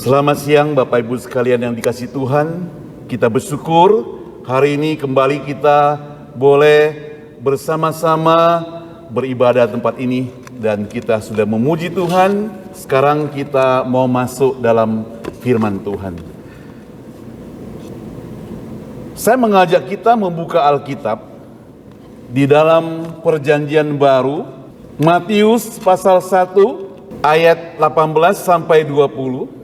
Selamat siang Bapak Ibu sekalian yang dikasihi Tuhan. Kita bersyukur hari ini kembali kita boleh bersama-sama beribadah tempat ini. Dan kita sudah memuji Tuhan. Sekarang kita mau masuk dalam firman Tuhan. Saya mengajak kita membuka Alkitab di dalam Perjanjian Baru, Matius pasal 1 ayat 18 sampai 20.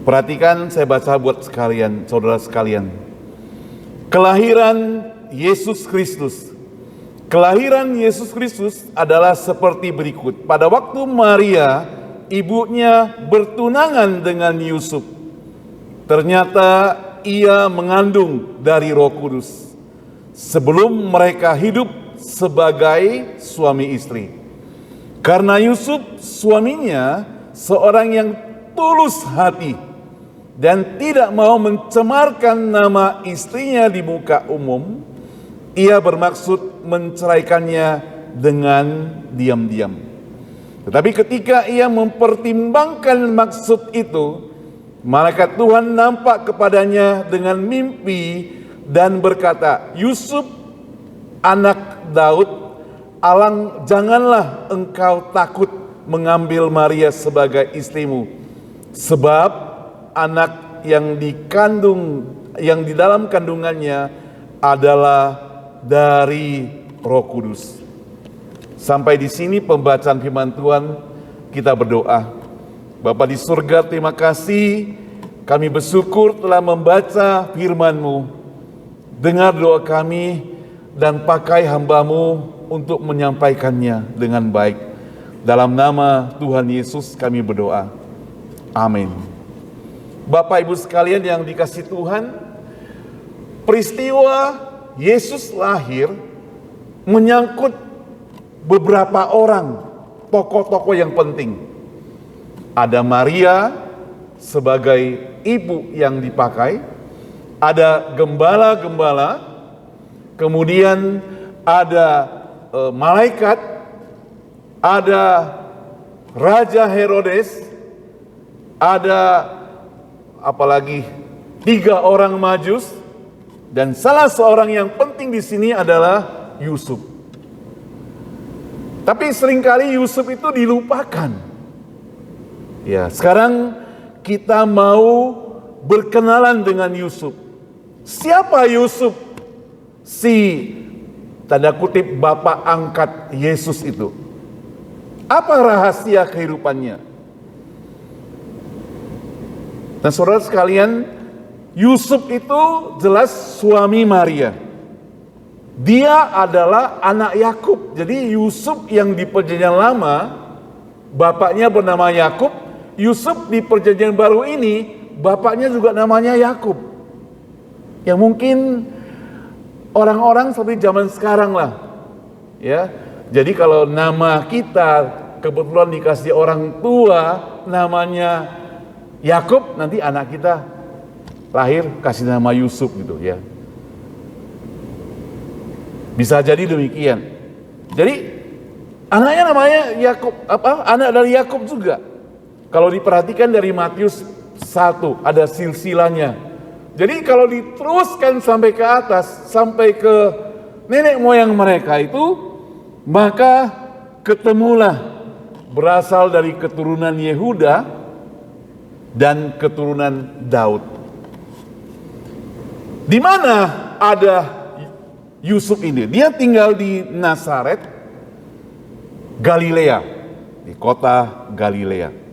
Perhatikan, saya baca buat sekalian, saudara sekalian. Kelahiran Yesus Kristus. Kelahiran Yesus Kristus adalah seperti berikut. Pada waktu Maria, ibunya bertunangan dengan Yusuf, ternyata ia mengandung dari Roh Kudus sebelum mereka hidup sebagai suami istri. Karena Yusuf suaminya seorang yang tulus hati dan tidak mau mencemarkan nama istrinya di muka umum, ia bermaksud menceraikannya dengan diam-diam. Tetapi ketika ia mempertimbangkan maksud itu, malaikat Tuhan nampak kepadanya dengan mimpi dan berkata, "Yusuf, anak Daud, janganlah engkau takut mengambil Maria sebagai istrimu, sebab anak yang di dalam kandungannya adalah dari Roh Kudus." Sampai di sini pembacaan firman Tuhan. Kita berdoa. Bapa di surga, terima kasih, kami bersyukur telah membaca firman-Mu. Dengar doa kami dan pakai hamba-Mu untuk menyampaikannya dengan baik. Dalam nama Tuhan Yesus kami berdoa. Amin. Bapak Ibu sekalian yang dikasihi Tuhan, peristiwa Yesus lahir menyangkut beberapa orang, tokoh-tokoh yang penting. Ada Maria sebagai ibu yang dipakai, ada gembala-gembala, kemudian ada malaikat, ada Raja Herodes, ada apalagi 3 orang Majus, dan salah seorang yang penting di sini adalah Yusuf. Tapi seringkali Yusuf itu dilupakan. Ya, sekarang kita mau berkenalan dengan Yusuf. Siapa Yusuf? Si tanda kutip bapak angkat Yesus itu. Apa rahasia kehidupannya? Dan saudara sekalian, Yusuf itu jelas suami Maria. Dia adalah anak Yakub. Jadi Yusuf yang di Perjanjian Lama, bapaknya bernama Yakub. Yusuf di Perjanjian Baru ini, bapaknya juga namanya Yakub. Yang mungkin orang-orang seperti zaman sekarang lah. Ya, jadi kalau nama kita kebetulan dikasih orang tua namanya Yakub, nanti anak kita lahir kasih nama Yusuf gitu ya. Bisa jadi demikian. Jadi anaknya namanya Yakub, anak dari Yakub juga. Kalau diperhatikan dari Matius 1 ada silsilahnya. Jadi kalau diteruskan sampai ke atas, sampai ke nenek moyang mereka itu, maka ketemulah berasal dari keturunan Yehuda dan keturunan Daud. Di mana ada Yusuf ini? Dia tinggal di Nazaret, Galilea, di kota Galilea.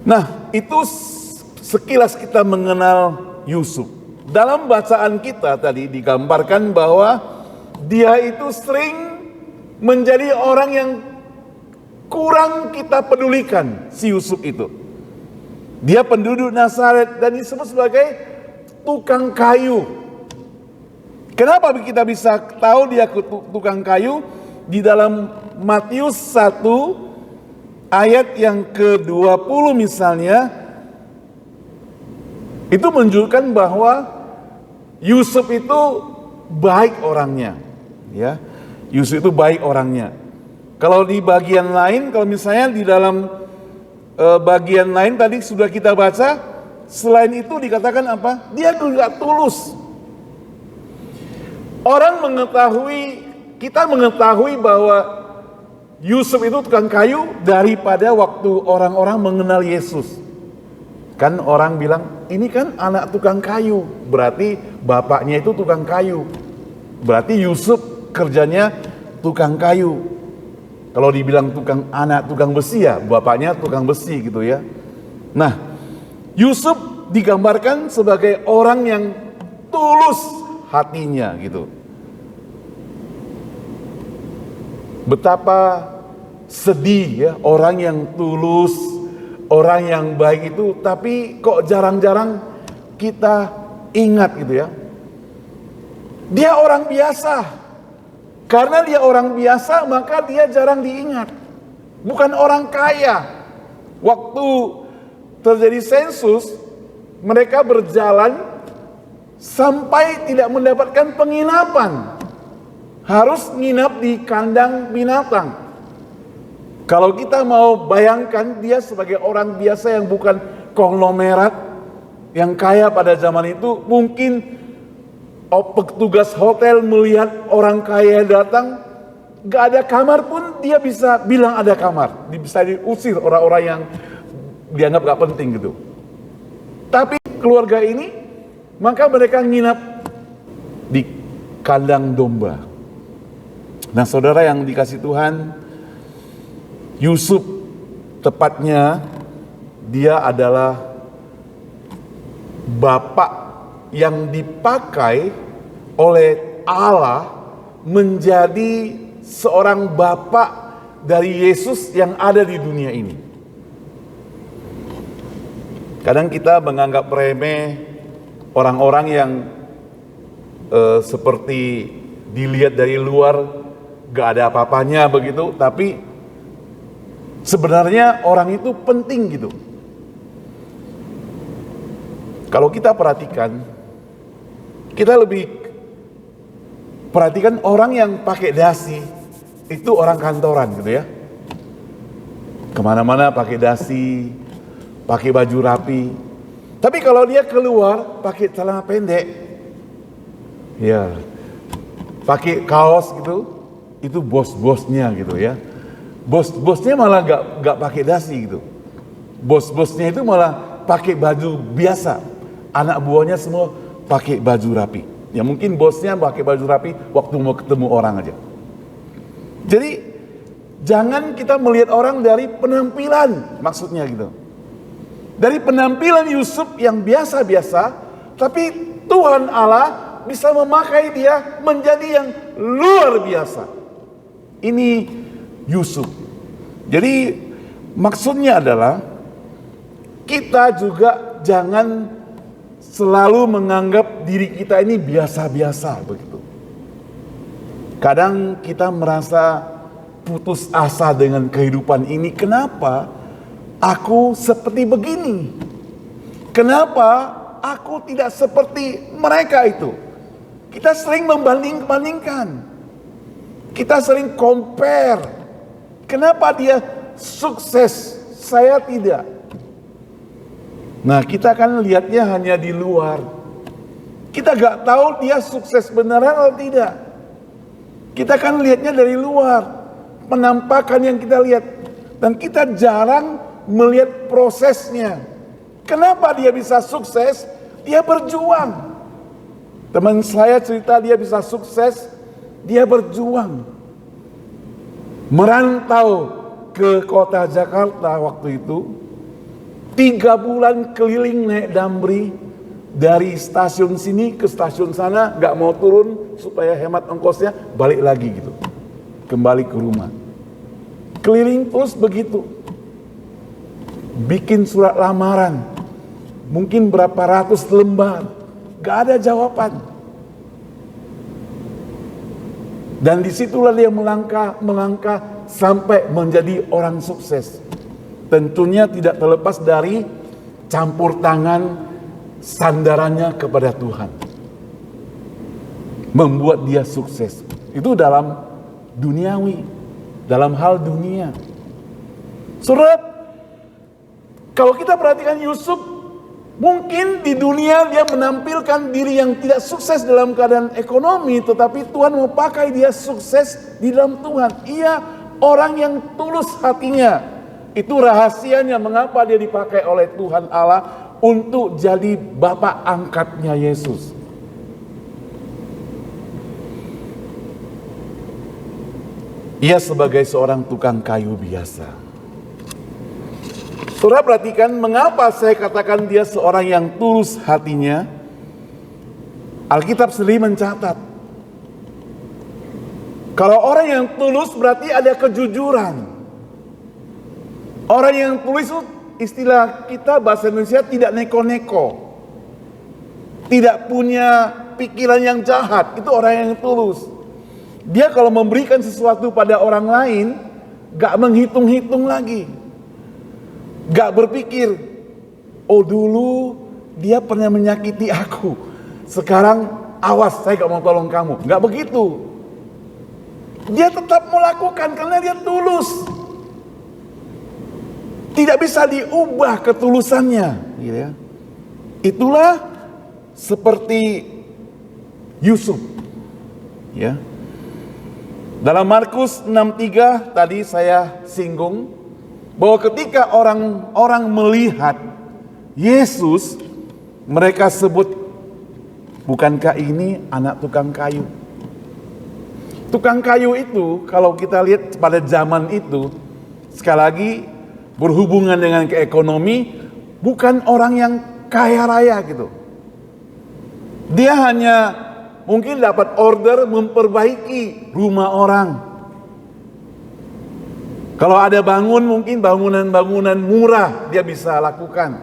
Nah, itu sekilas kita mengenal Yusuf. Dalam bacaan kita tadi digambarkan bahwa dia itu sering menjadi orang yang kurang kita pedulikan, si Yusuf itu. Dia penduduk Nazaret dan disebut sebagai tukang kayu. Kenapa kita bisa tahu dia tukang kayu? Di dalam Matius 1 ayat yang ke-20 misalnya, itu menunjukkan bahwa Yusuf itu baik orangnya, ya. Yusuf itu baik orangnya. Kalau di bagian lain, kalau misalnya di dalam bagian lain tadi sudah kita baca, selain itu dikatakan apa? Dia juga tulus. Kita mengetahui bahwa Yusuf itu tukang kayu daripada waktu orang-orang mengenal Yesus. Kan orang bilang, ini kan anak tukang kayu, berarti bapaknya itu tukang kayu. Berarti Yusuf kerjanya tukang kayu. Kalau dibilang anak tukang besi ya, bapaknya tukang besi gitu ya. Nah, Yusuf digambarkan sebagai orang yang tulus hatinya gitu. Betapa sedih ya orang yang tulus, orang yang baik itu, tapi kok jarang-jarang kita ingat gitu ya. Dia orang biasa. Karena dia orang biasa, maka dia jarang diingat. Bukan orang kaya. Waktu terjadi sensus, mereka berjalan sampai tidak mendapatkan penginapan. Harus nginap di kandang binatang. Kalau kita mau bayangkan dia sebagai orang biasa yang bukan konglomerat, yang kaya pada zaman itu, mungkin petugas hotel melihat orang kaya datang, gak ada kamar pun dia bisa bilang ada kamar. Bisa diusir orang-orang yang dianggap gak penting gitu. Tapi keluarga ini, maka mereka nginap di kandang domba. Nah saudara yang dikasih Tuhan, Yusuf tepatnya dia adalah bapak yang dipakai oleh Allah menjadi seorang bapak dari Yesus yang ada di dunia ini. Kadang kita menganggap remeh orang-orang yang seperti dilihat dari luar gak ada apa-apanya begitu, tapi sebenarnya orang itu penting gitu. Kalau kita perhatikan, kita lebih perhatikan orang yang pakai dasi, itu orang kantoran gitu ya. Kemana-mana pakai dasi, pakai baju rapi. Tapi kalau dia keluar pakai celana pendek, ya, pakai kaos gitu, itu bos-bosnya gitu ya. Bos-bosnya malah gak pakai dasi gitu. Bos-bosnya itu malah pakai baju biasa. Anak buahnya semua pakai baju rapi. Ya mungkin bosnya pakai baju rapi waktu mau ketemu orang aja. Jadi jangan kita melihat orang dari penampilan, maksudnya gitu. Dari penampilan Yusuf yang biasa-biasa, tapi Tuhan Allah bisa memakai dia menjadi yang luar biasa. Ini Yusuf. Jadi maksudnya adalah kita juga jangan selalu menganggap diri kita ini biasa-biasa begitu. Kadang kita merasa putus asa dengan kehidupan ini. Kenapa aku seperti begini? Kenapa aku tidak seperti mereka itu? Kita sering membanding-bandingkan. Kita sering compare. Kenapa dia sukses, saya tidak? Nah kita kan lihatnya hanya di luar. Kita gak tahu dia sukses beneran atau tidak. Kita kan lihatnya dari luar, penampakan yang kita lihat. Dan kita jarang melihat prosesnya. Kenapa dia bisa sukses? Dia berjuang. Teman saya cerita dia bisa sukses, dia berjuang. Merantau ke kota Jakarta waktu itu, 3 bulan keliling naik Damri, dari stasiun sini ke stasiun sana, gak mau turun supaya hemat ongkosnya, balik lagi gitu, kembali ke rumah. Keliling terus begitu, bikin surat lamaran, mungkin berapa ratus lembar, gak ada jawaban. Dan disitulah dia melangkah sampai menjadi orang sukses. Tentunya tidak terlepas dari campur tangan sandarannya kepada Tuhan. Membuat dia sukses. Itu dalam duniawi, dalam hal dunia. Saudara, kalau kita perhatikan Yusuf, mungkin di dunia dia menampilkan diri yang tidak sukses dalam keadaan ekonomi, tetapi Tuhan mau pakai dia sukses di dalam Tuhan. Ia orang yang tulus hatinya. Itu rahasianya mengapa dia dipakai oleh Tuhan Allah untuk jadi bapak angkatnya Yesus. Ia sebagai seorang tukang kayu biasa. Saudara perhatikan mengapa saya katakan dia seorang yang tulus hatinya. Alkitab sendiri mencatat, kalau orang yang tulus berarti ada kejujuran. Orang yang tulus itu istilah kita bahasa Indonesia tidak neko-neko. Tidak punya pikiran yang jahat, itu orang yang tulus. Dia kalau memberikan sesuatu pada orang lain, gak menghitung-hitung lagi. Gak berpikir, oh dulu dia pernah menyakiti aku, sekarang awas saya gak mau tolong kamu. Gak begitu. Dia tetap melakukan karena dia tulus. Tidak bisa diubah ketulusannya, gitu ya. Itulah seperti Yusuf, ya. Dalam Markus 6:3 tadi saya singgung bahwa ketika orang-orang melihat Yesus, mereka sebut, bukankah ini anak tukang kayu? Tukang kayu itu kalau kita lihat pada zaman itu, sekali lagi berhubungan dengan keekonomi, bukan orang yang kaya raya gitu. Dia hanya mungkin dapat order memperbaiki rumah orang. Kalau ada bangun, mungkin bangunan-bangunan murah dia bisa lakukan.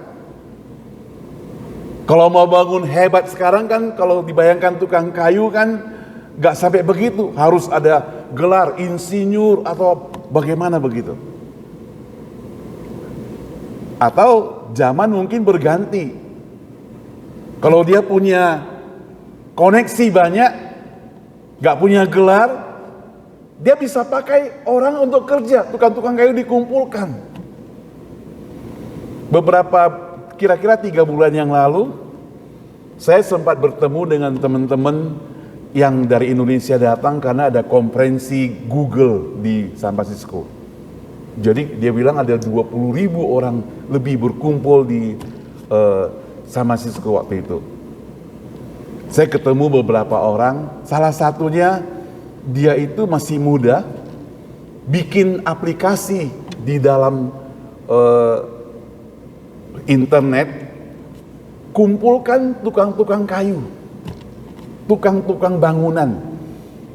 Kalau mau bangun hebat sekarang kan, kalau dibayangkan tukang kayu kan gak sampai begitu. Harus ada gelar insinyur atau bagaimana begitu. Atau zaman mungkin berganti. Kalau dia punya koneksi banyak, gak punya gelar, dia bisa pakai orang untuk kerja. Tukang-tukang kayu dikumpulkan. Beberapa kira-kira 3 bulan yang lalu, saya sempat bertemu dengan teman-teman yang dari Indonesia datang karena ada konferensi Google di San Francisco. Jadi dia bilang ada 20.000 orang lebih berkumpul di San Francisco waktu itu. Saya ketemu beberapa orang, salah satunya dia itu masih muda, bikin aplikasi di dalam internet, kumpulkan tukang-tukang kayu, tukang-tukang bangunan.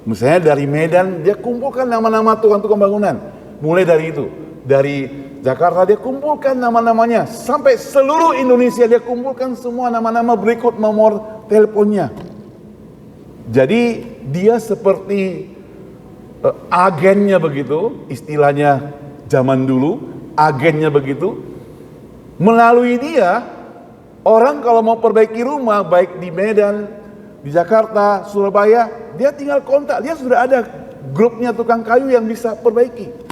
Misalnya dari Medan, dia kumpulkan nama-nama tukang-tukang bangunan. Mulai dari itu, dari Jakarta dia kumpulkan nama-namanya, sampai seluruh Indonesia dia kumpulkan semua nama-nama berikut nomor teleponnya. Jadi dia seperti agennya begitu, istilahnya zaman dulu, agennya begitu. Melalui dia, orang kalau mau perbaiki rumah, baik di Medan, di Jakarta, Surabaya, dia tinggal kontak, dia sudah ada grupnya tukang kayu yang bisa perbaiki.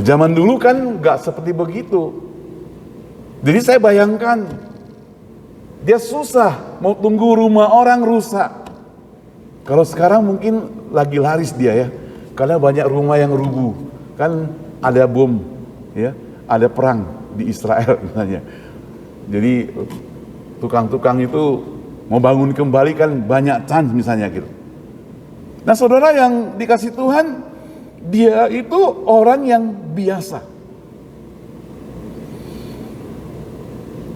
Zaman dulu kan gak seperti begitu. Jadi saya bayangkan, dia susah mau tunggu rumah orang rusak. Kalau sekarang mungkin lagi laris dia ya, karena banyak rumah yang rubuh. Kan ada bom, ya, ada perang di Israel misalnya. Jadi tukang-tukang itu mau bangun kembali kan banyak chance misalnya gitu. Nah saudara yang dikasih Tuhan, dia itu orang yang biasa.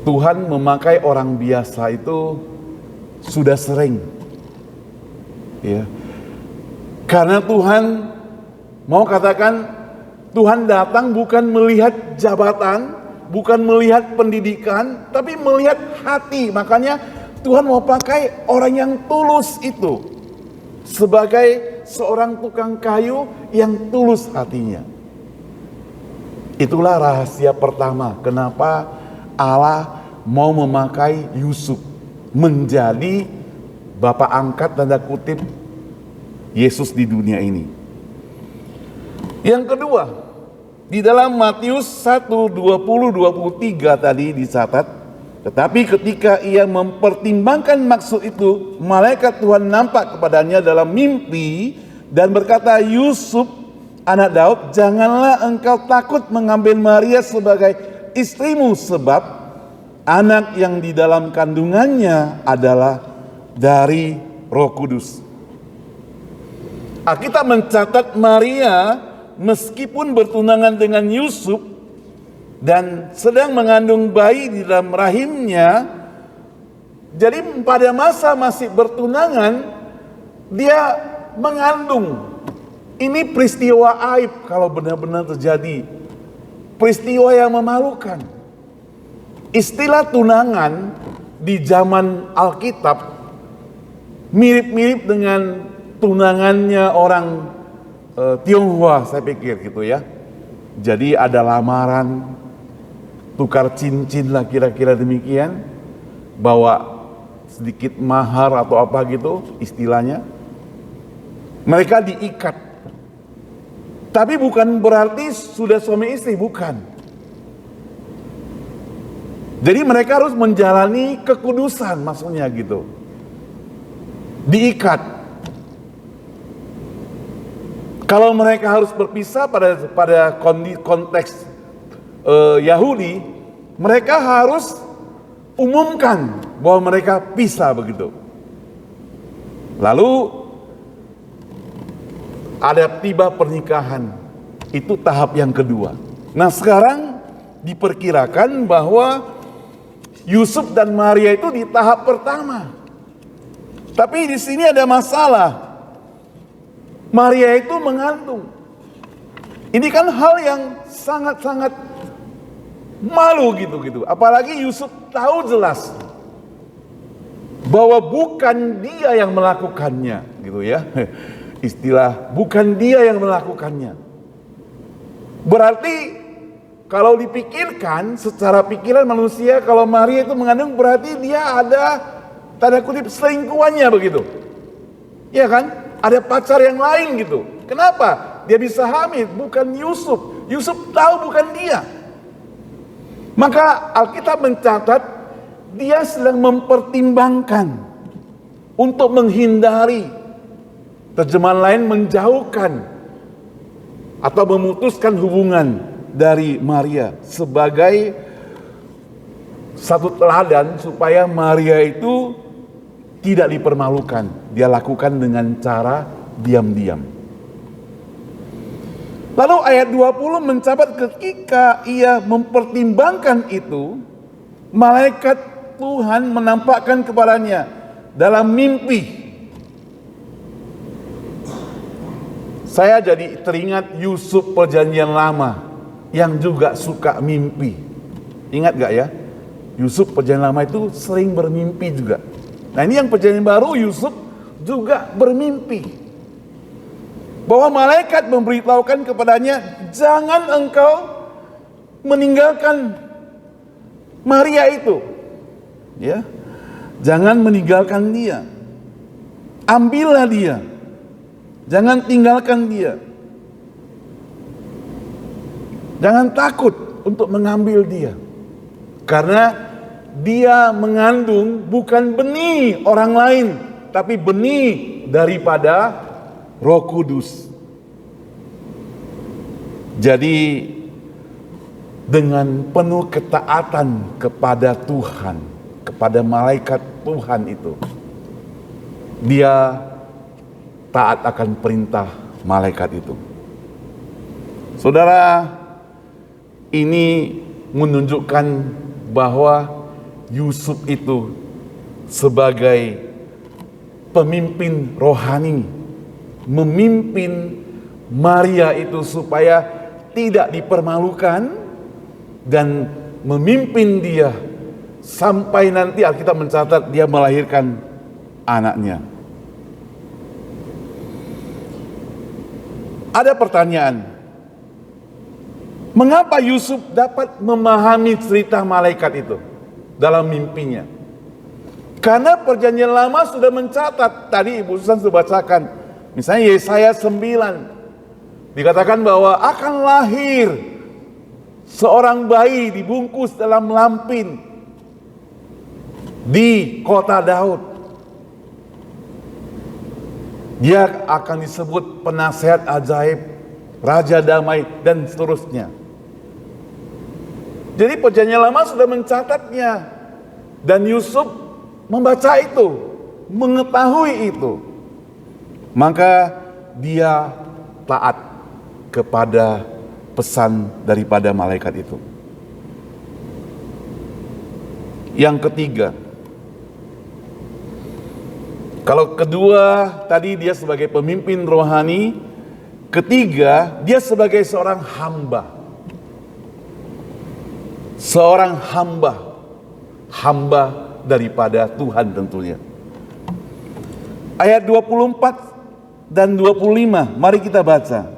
Tuhan memakai orang biasa itu sudah sering, ya. Karena Tuhan mau katakan, Tuhan datang bukan melihat jabatan, bukan melihat pendidikan, tapi melihat hati. Makanya Tuhan mau pakai orang yang tulus itu sebagai seorang tukang kayu yang tulus hatinya. Itulah rahasia pertama kenapa Allah mau memakai Yusuf menjadi bapak angkat tanda kutip Yesus di dunia ini. Yang kedua, di dalam Matius 1:20-23 tadi dicatat, tetapi ketika ia mempertimbangkan maksud itu, malaikat Tuhan nampak kepadanya dalam mimpi dan berkata, Yusuf, anak Daud, janganlah engkau takut mengambil Maria sebagai istrimu, sebab anak yang di dalam kandungannya adalah dari Roh Kudus. Alkitab mencatat Maria meskipun bertunangan dengan Yusuf dan sedang mengandung bayi di dalam rahimnya, jadi pada masa masih bertunangan dia mengandung. Ini peristiwa aib kalau benar-benar terjadi, peristiwa yang memalukan. Istilah tunangan di zaman Alkitab mirip-mirip dengan tunangannya orang Tionghoa, saya pikir gitu ya. Jadi ada lamaran, tukar cincin lah kira-kira demikian, bawa sedikit mahar atau apa gitu istilahnya. Mereka diikat. Tapi bukan berarti sudah suami istri, bukan. Jadi mereka harus menjalani kekudusan, maksudnya gitu. Diikat. Kalau mereka harus berpisah pada konteks Yahudi, mereka harus umumkan bahwa mereka pisah begitu. Lalu ada tiba pernikahan, itu tahap yang kedua. Nah sekarang diperkirakan bahwa Yusuf dan Maria itu di tahap pertama. Tapi di sini ada masalah. Maria itu mengandung. Ini kan hal yang sangat-sangat malu gitu. Apalagi Yusuf tahu jelas bahwa bukan dia yang melakukannya, gitu ya. Istilah bukan dia yang melakukannya. Berarti kalau dipikirkan secara pikiran manusia, kalau Maria itu mengandung berarti dia ada tanda kutip selingkuhannya begitu. Iya kan? Ada pacar yang lain gitu. Kenapa? Dia bisa hamil, bukan Yusuf. Yusuf tahu bukan dia. Maka Alkitab mencatat dia sedang mempertimbangkan untuk menghindari, terjemahan lain menjauhkan atau memutuskan hubungan dari Maria sebagai satu teladan supaya Maria itu tidak dipermalukan. Dia lakukan dengan cara diam-diam. Lalu ayat 20 mencatat ketika ia mempertimbangkan itu, malaikat Tuhan menampakkan kepadanya dalam mimpi. Saya jadi teringat Yusuf perjanjian lama yang juga suka mimpi. Ingat gak ya? Yusuf perjanjian lama itu sering bermimpi juga. Nah ini yang perjanjian baru, Yusuf juga bermimpi. Bahwa malaikat memberitahukan kepadanya, jangan engkau meninggalkan Maria itu. Ya, jangan meninggalkan dia. Ambillah dia. Jangan tinggalkan dia. Jangan takut untuk mengambil dia. Karena dia mengandung bukan benih orang lain, tapi benih daripada Roh Kudus. Jadi dengan penuh ketaatan kepada Tuhan, kepada malaikat Tuhan itu, dia taat akan perintah malaikat itu. Saudara, ini menunjukkan bahwa Yusuf itu sebagai pemimpin rohani memimpin Maria itu supaya tidak dipermalukan dan memimpin dia sampai nanti Alkitab mencatat dia melahirkan anaknya. Ada pertanyaan, mengapa Yusuf dapat memahami cerita malaikat itu dalam mimpinya? Karena perjanjian lama sudah mencatat, tadi Ibu Susan sudah bacakan, misalnya Yesaya 9, dikatakan bahwa akan lahir seorang bayi dibungkus dalam lampin di kota Daud. Dia akan disebut penasehat ajaib, raja damai, dan seterusnya. Jadi perjanjian lama sudah mencatatnya, dan Yusuf membaca itu, mengetahui itu, maka dia taat kepada pesan daripada malaikat itu. Yang ketiga, kalau kedua tadi dia sebagai pemimpin rohani, ketiga dia sebagai seorang hamba. Seorang hamba daripada Tuhan tentunya. Ayat 24 dan 25, mari kita baca.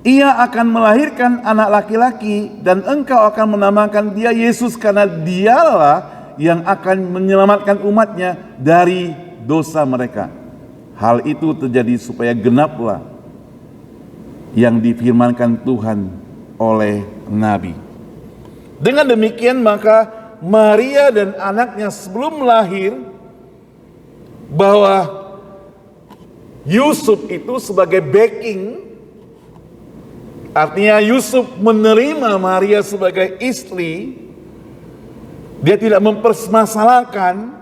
Ia akan melahirkan anak laki-laki dan engkau akan menamakan dia Yesus karena dialah yang akan menyelamatkan umatnya dari dosa mereka. Hal itu terjadi supaya genaplah yang difirmankan Tuhan oleh Nabi. Dengan demikian maka Maria dan anaknya sebelum lahir, bahwa Yusuf itu sebagai backing, artinya Yusuf menerima Maria sebagai istri, dia tidak mempermasalahkan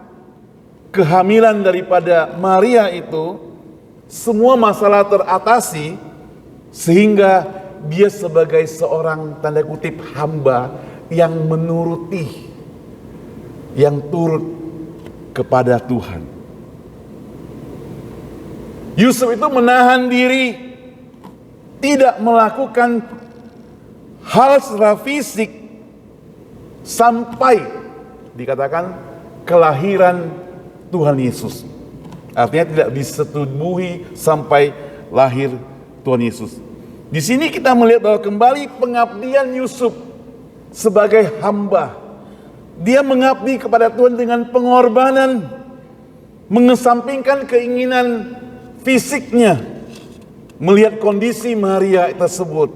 kehamilan daripada Maria itu, semua masalah teratasi, sehingga dia sebagai seorang tanda kutip hamba yang menuruti, yang turut kepada Tuhan. Yusuf itu menahan diri, tidak melakukan hal secara fisik sampai dikatakan kelahiran Tuhan Yesus. Artinya tidak disetubuhi sampai lahir Tuhan Yesus. Di sini kita melihat bahwa kembali pengabdian Yusuf sebagai hamba. Dia mengabdi kepada Tuhan dengan pengorbanan, mengesampingkan keinginan fisiknya, melihat kondisi Maria tersebut.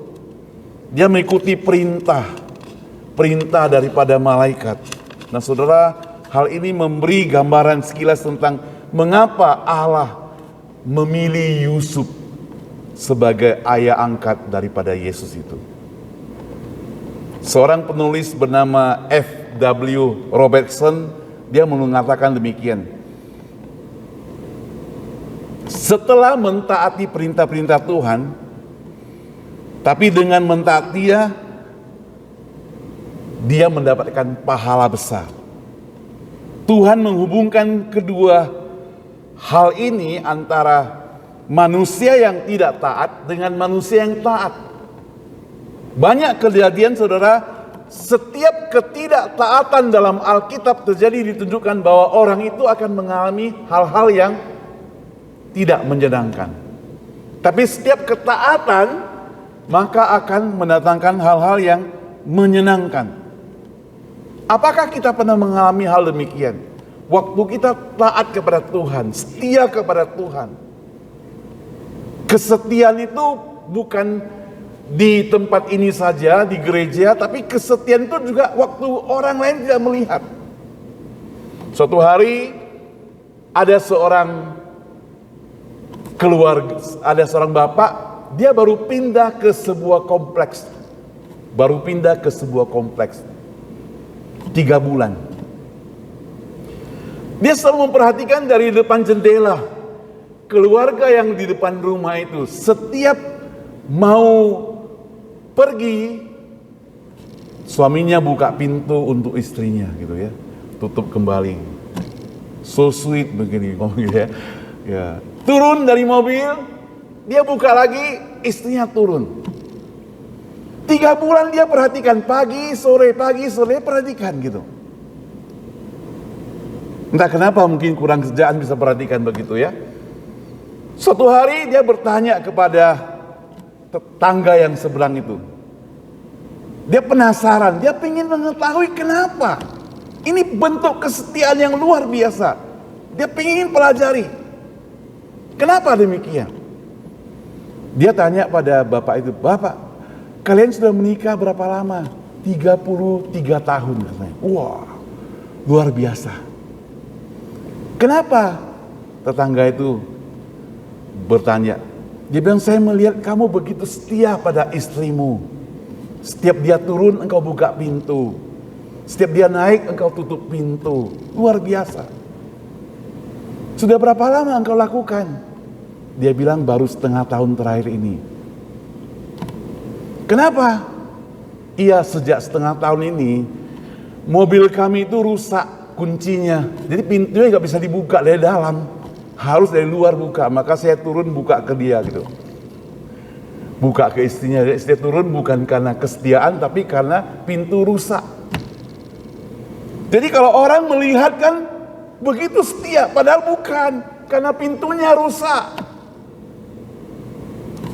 Dia mengikuti perintah daripada malaikat. Nah saudara, hal ini memberi gambaran sekilas tentang mengapa Allah memilih Yusuf sebagai ayah angkat daripada Yesus itu. Seorang penulis bernama F.W. Robertson, dia mengatakan demikian. Setelah mentaati perintah-perintah Tuhan, tapi dengan mentaati dia mendapatkan pahala besar. Tuhan menghubungkan kedua hal ini antara manusia yang tidak taat dengan manusia yang taat. Banyak kejadian saudara, setiap ketidaktaatan dalam Alkitab terjadi ditunjukkan bahwa orang itu akan mengalami hal-hal yang tidak menyenangkan. Tapi setiap ketaatan maka akan mendatangkan hal-hal yang menyenangkan. Apakah kita pernah mengalami hal demikian? Waktu kita taat kepada Tuhan, setia kepada Tuhan. Kesetiaan itu bukan di tempat ini saja, di gereja, tapi kesetiaan itu juga waktu orang lain tidak melihat. Suatu hari ada seorang keluarga, ada seorang bapak, dia baru pindah ke sebuah kompleks. 3 bulan. Dia selalu memperhatikan dari depan jendela keluarga yang di depan rumah itu. Setiap mau pergi, suaminya buka pintu untuk istrinya gitu ya, tutup kembali. So sweet begini ngomong gitu ya. Ya. Turun dari mobil, dia buka lagi, istrinya turun. 3 bulan dia perhatikan, pagi sore perhatikan gitu. Entah kenapa, mungkin kurang kerjaan bisa perhatikan begitu ya. Suatu hari dia bertanya kepada tetangga yang seberang itu. Dia penasaran, dia ingin mengetahui kenapa. Ini bentuk kesetiaan yang luar biasa. Dia ingin pelajari. Kenapa demikian? Dia tanya pada bapak itu, "Bapak, kalian sudah menikah berapa lama?" 33 tahun katanya. Wah, luar biasa. Kenapa? Tetangga itu bertanya. Dia bilang, "Saya melihat kamu begitu setia pada istrimu. Setiap dia turun engkau buka pintu. Setiap dia naik engkau tutup pintu. Luar biasa. Sudah berapa lama engkau lakukan?" Dia bilang, "Baru setengah tahun terakhir ini." Kenapa? Iya, sejak setengah tahun ini mobil kami itu rusak kuncinya. Jadi pintunya nggak bisa dibuka dari dalam. Harus dari luar buka. Maka saya turun buka ke dia gitu. Buka ke istrinya. Istri turun bukan karena kesetiaan, tapi karena pintu rusak. Jadi kalau orang melihat kan begitu setia, padahal bukan, karena pintunya rusak.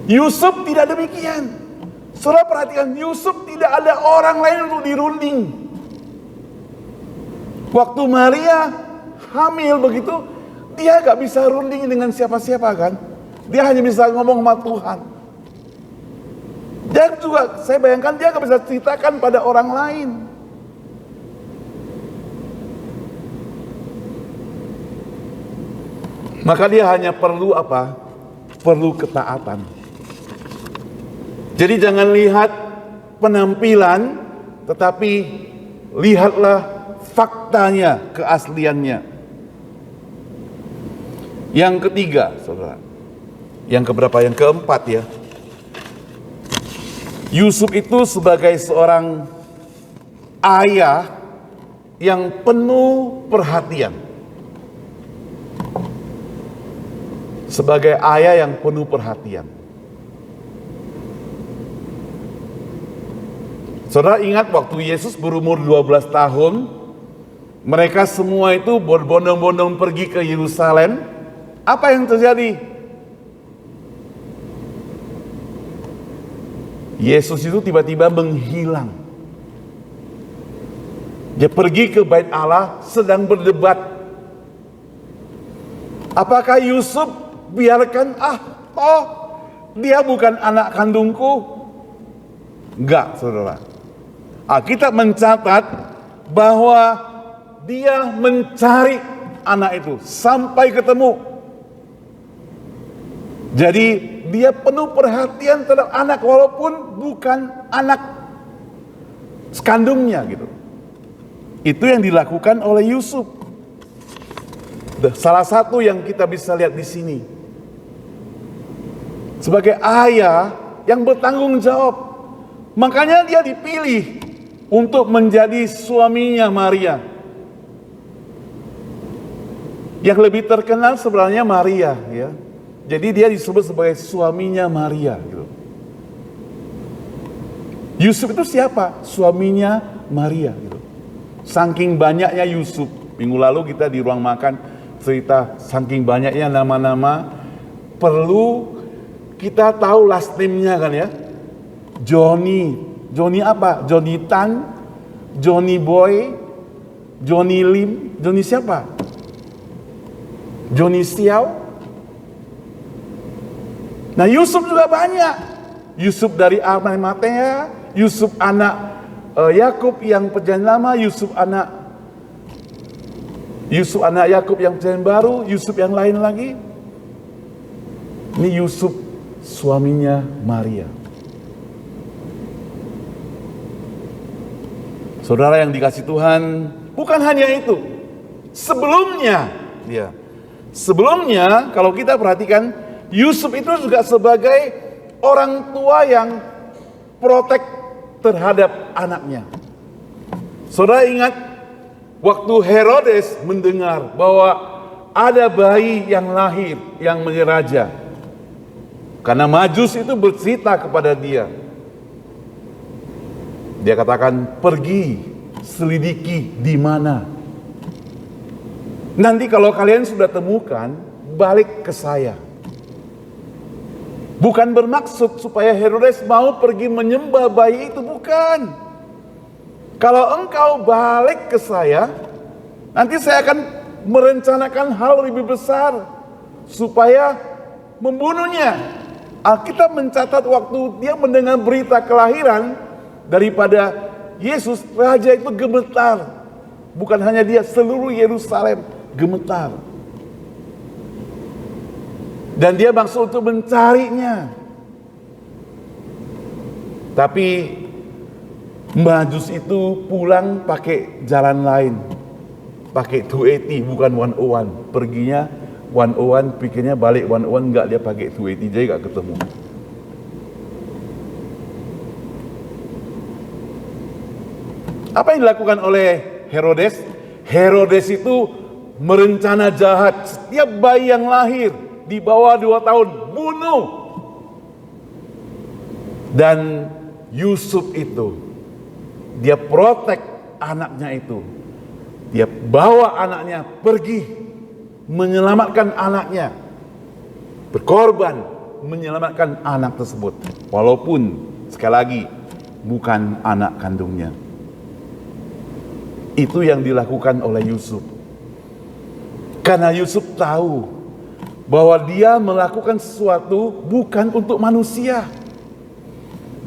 Yusuf tidak demikian. Saudara perhatikan, Yusuf tidak ada orang lain untuk dirunding. Waktu Maria hamil begitu, dia gak bisa runding dengan siapa-siapa kan. Dia hanya bisa ngomong sama Tuhan. Dia juga, saya bayangkan dia gak bisa ceritakan pada orang lain. Maka dia hanya perlu apa? Perlu ketaatan. Jadi jangan lihat penampilan, tetapi lihatlah faktanya, keasliannya. Yang ketiga, saudara. Yang keberapa? Yang keempat ya. Yusuf itu sebagai seorang ayah yang penuh perhatian. Sebagai ayah yang penuh perhatian. Saudara ingat waktu Yesus berumur 12 tahun, mereka semua itu berbondong-bondong pergi ke Yerusalem. Apa yang terjadi? Yesus itu tiba-tiba menghilang. Dia pergi ke Bait Allah sedang berdebat. Apakah Yusuf biarkan, dia bukan anak kandungku? Enggak, saudara. Alkitab mencatat bahwa dia mencari anak itu sampai ketemu. Jadi dia penuh perhatian terhadap anak walaupun bukan anak kandungnya gitu. Itu yang dilakukan oleh Yusuf. Salah satu yang kita bisa lihat di sini. Sebagai ayah yang bertanggung jawab. Makanya dia dipilih untuk menjadi suaminya Maria. Yang lebih terkenal sebenarnya Maria ya. Jadi dia disebut sebagai suaminya Maria gitu. Yusuf itu siapa? Suaminya Maria gitu. Saking banyaknya Yusuf. Minggu lalu kita di ruang makan cerita saking banyaknya nama-nama, perlu kita tahu last name-nya kan ya. Johnny apa? Johnny Tan, Johnny Boy, Johnny Lim, Johnny siapa? Johnny Xiao. Nah Yusuf juga banyak. Yusuf dari Arimatea, Yusuf anak Yakub yang perjanjian lama, Yusuf anak Yakub yang perjanjian baru, Yusuf yang lain lagi. Ini Yusuf suaminya Maria. Saudara yang dikasih Tuhan, bukan hanya itu. Sebelumnya kalau kita perhatikan, Yusuf itu juga sebagai orang tua yang protek terhadap anaknya. Saudara ingat waktu Herodes mendengar bahwa ada bayi yang lahir yang menjadi raja. Karena Majus itu bercerita kepada dia. Dia katakan, pergi selidiki di mana. Nanti kalau kalian sudah temukan, balik ke saya. Bukan bermaksud supaya Herodes mau pergi menyembah bayi itu, bukan. Kalau engkau balik ke saya, nanti saya akan merencanakan hal lebih besar supaya membunuhnya. Alkitab mencatat waktu dia mendengar berita kelahiran daripada Yesus, raja itu gemetar. Bukan hanya dia, seluruh Yerusalem gemetar. Dan dia maksud untuk mencarinya. Tapi Majus itu pulang pakai jalan lain. Pakai 280 bukan 101. Perginya 101, pikirnya balik 101, enggak, dia pakai 280, jadi enggak ketemu. Apa yang dilakukan oleh Herodes? Herodes itu merencana jahat. Setiap bayi yang lahir di bawah 2 tahun, bunuh. Dan Yusuf itu, dia protek anaknya itu. Dia bawa anaknya pergi, menyelamatkan anaknya. Berkorban, menyelamatkan anak tersebut. Walaupun, sekali lagi, bukan anak kandungnya. Itu yang dilakukan oleh Yusuf. Karena Yusuf tahu bahwa dia melakukan sesuatu bukan untuk manusia.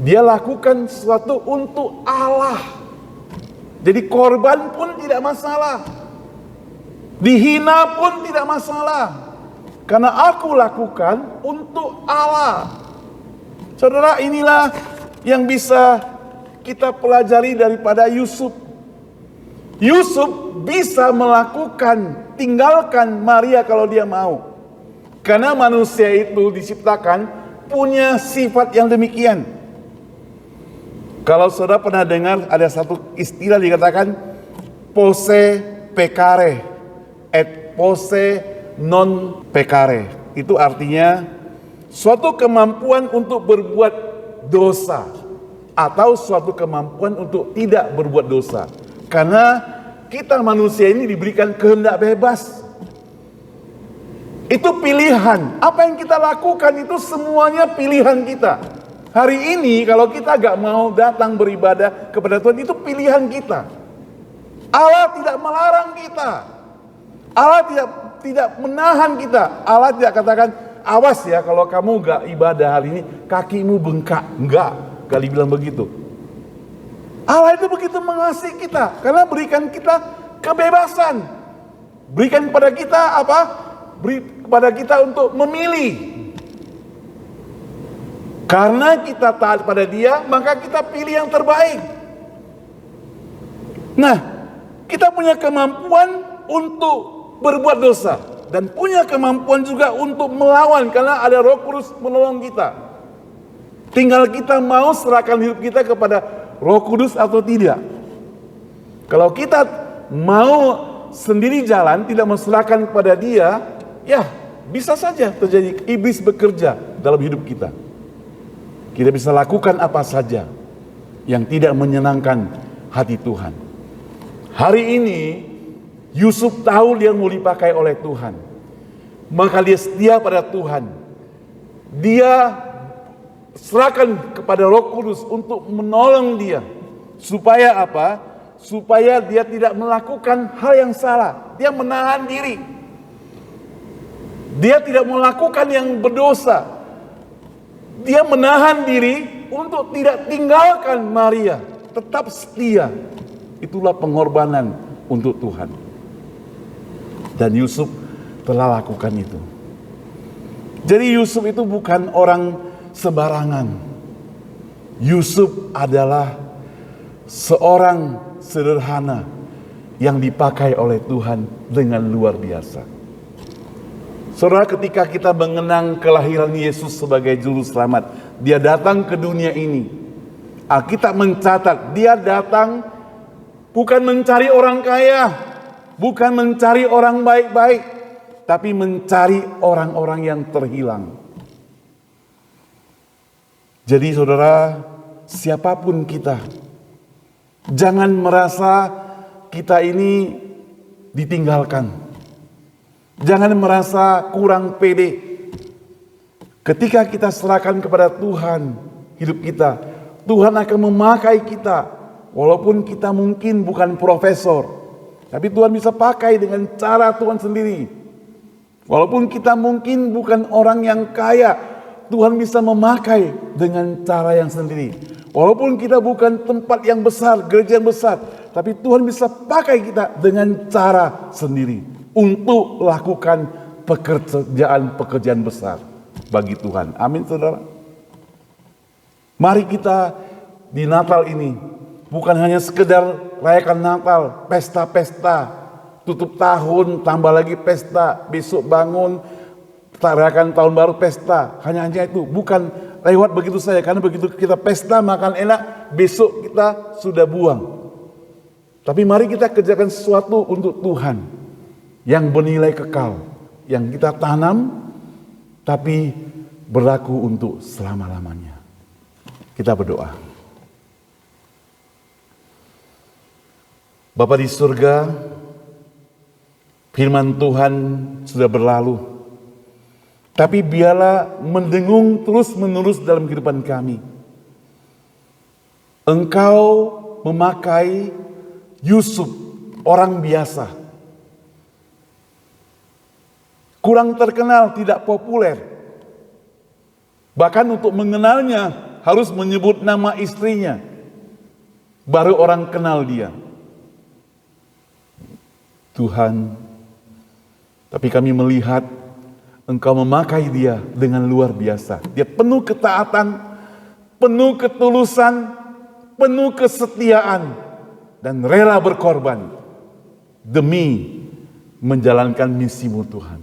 Dia lakukan sesuatu untuk Allah. Jadi korban pun tidak masalah. Dihina pun tidak masalah. Karena aku lakukan untuk Allah. Saudara, inilah yang bisa kita pelajari daripada Yusuf. Yusuf bisa melakukan, tinggalkan Maria kalau dia mau. Karena manusia itu diciptakan punya sifat yang demikian. Kalau saudara pernah dengar ada satu istilah dikatakan posse peccare et posse non peccare. Itu artinya suatu kemampuan untuk berbuat dosa atau suatu kemampuan untuk tidak berbuat dosa. Karena kita manusia ini diberikan kehendak bebas. Itu pilihan. Apa yang kita lakukan itu semuanya pilihan kita. Hari ini kalau kita gak mau datang beribadah kepada Tuhan, itu pilihan kita. Allah tidak melarang kita. Allah tidak menahan kita. Allah tidak katakan, awas ya kalau kamu gak ibadah hari ini, kakimu bengkak. Enggak, gak dibilang begitu. Allah itu begitu mengasihi kita, karena berikan kita kebebasan. Berikan kepada kita apa? Beri kepada kita untuk memilih. Karena kita taat pada Dia, maka kita pilih yang terbaik. Nah, kita punya kemampuan untuk berbuat dosa dan punya kemampuan juga untuk melawan, karena ada Roh Kudus menolong kita. Tinggal kita mau serahkan hidup kita kepada Roh Kudus atau tidak. Kalau kita mau sendiri jalan, tidak menserahkan kepada Dia, ya bisa saja terjadi iblis bekerja dalam hidup kita. Kita bisa lakukan apa saja yang tidak menyenangkan hati Tuhan. Hari ini Yusuf tahu dia mau dipakai oleh Tuhan, maka dia setia pada Tuhan. Dia serahkan kepada Roh Kudus untuk menolong dia. Supaya apa? Supaya dia tidak melakukan hal yang salah. Dia menahan diri. Dia tidak melakukan yang berdosa. Dia menahan diri untuk tidak tinggalkan Maria. Tetap setia. Itulah pengorbanan untuk Tuhan. Dan Yusuf telah lakukan itu. Jadi Yusuf itu bukan orang sembarangan. Yusuf adalah seorang sederhana yang dipakai oleh Tuhan dengan luar biasa. Saudara, ketika kita mengenang kelahiran Yesus sebagai juru selamat, Dia datang ke dunia ini. Alkitab mencatat, Dia datang bukan mencari orang kaya, bukan mencari orang baik-baik, tapi mencari orang-orang yang terhilang. Jadi saudara, siapapun kita, jangan merasa kita ini ditinggalkan. Jangan merasa kurang pede. Ketika kita serahkan kepada Tuhan hidup kita, Tuhan akan memakai kita. Walaupun kita mungkin bukan profesor, tapi Tuhan bisa pakai dengan cara Tuhan sendiri. Walaupun kita mungkin bukan orang yang kaya, Tuhan bisa memakai dengan cara yang sendiri. Walaupun kita bukan tempat yang besar, gereja yang besar, tapi Tuhan bisa pakai kita dengan cara sendiri untuk lakukan pekerjaan-pekerjaan besar bagi Tuhan. Amin, saudara. Mari kita di Natal ini bukan hanya sekedar rayakan Natal, pesta-pesta, tutup tahun, tambah lagi pesta, besok bangun, rayakan tahun baru, pesta. Hanya itu, bukan lewat begitu saja. Karena begitu kita pesta, makan enak, besok kita sudah buang. Tapi mari kita kerjakan sesuatu untuk Tuhan yang bernilai kekal, yang kita tanam, tapi berlaku untuk selama-lamanya. Kita berdoa. Bapa di surga, firman Tuhan sudah berlalu, tapi biarlah mendengung terus-menerus dalam kehidupan kami. Engkau memakai Yusuf, orang biasa, kurang terkenal, tidak populer. Bahkan untuk mengenalnya harus menyebut nama istrinya, baru orang kenal dia. Tuhan, tapi kami melihat Engkau memakai dia dengan luar biasa. Dia penuh ketaatan, penuh ketulusan, penuh kesetiaan, dan rela berkorban demi menjalankan misimu Tuhan.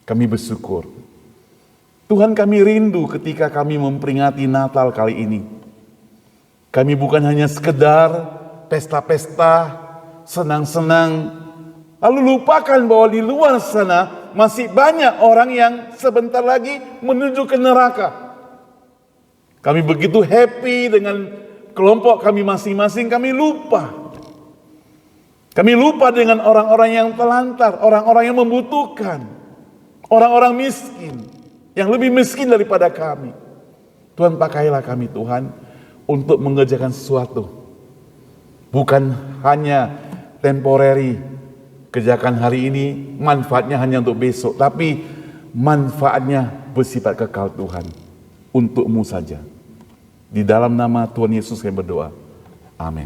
Kami bersyukur. Tuhan, kami rindu ketika kami memperingati Natal kali ini. Kami bukan hanya sekedar pesta-pesta, senang-senang, lalu lupakan bahwa di luar sana masih banyak orang yang sebentar lagi menuju ke neraka. Kami begitu happy dengan kelompok kami masing-masing, kami lupa. Kami lupa dengan orang-orang yang telantar, orang-orang yang membutuhkan, orang-orang miskin, yang lebih miskin daripada kami. Tuhan, pakailah kami Tuhan untuk mengerjakan sesuatu. Bukan hanya temporary, kerjakan hari ini, manfaatnya hanya untuk besok, tapi manfaatnya bersifat kekal Tuhan, untukmu saja. Di dalam nama Tuhan Yesus kami berdoa. Amin.